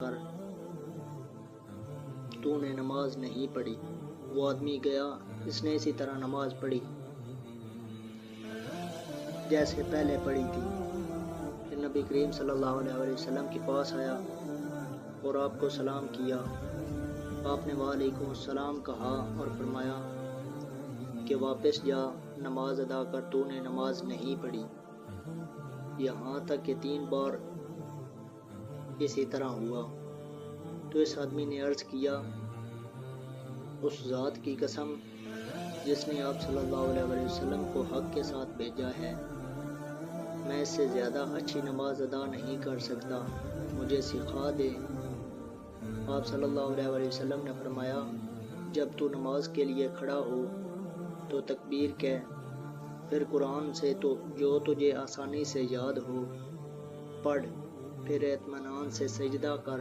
کر تو نے نماز نہیں پڑھی۔ وہ آدمی گیا، اس نے اسی طرح نماز پڑھی جیسے پہلے پڑھی تھی۔ پھر نبی کریم صلی اللہ علیہ وسلم کے پاس آیا اور آپ کو سلام کیا۔ آپ نے وعلیکم السلام کہا اور فرمایا کہ واپس جا، نماز ادا کر، تو نے نماز نہیں پڑھی۔ یہاں تک کہ 3 بار اسی طرح ہوا۔ تو اس آدمی نے عرض کیا، اس ذات کی قسم جس نے آپ صلی اللہ علیہ وسلم کو حق کے ساتھ بھیجا ہے، میں اس سے زیادہ اچھی نماز ادا نہیں کر سکتا، مجھے سکھا دے۔ آپ صلی اللہ علیہ وسلم نے فرمایا، جب تو نماز کے لیے کھڑا ہو تو تکبیر کہہ، پھر قرآن سے تو جو تجھے آسانی سے یاد ہو پڑھ، پھر اطمینان سے سجدہ کر،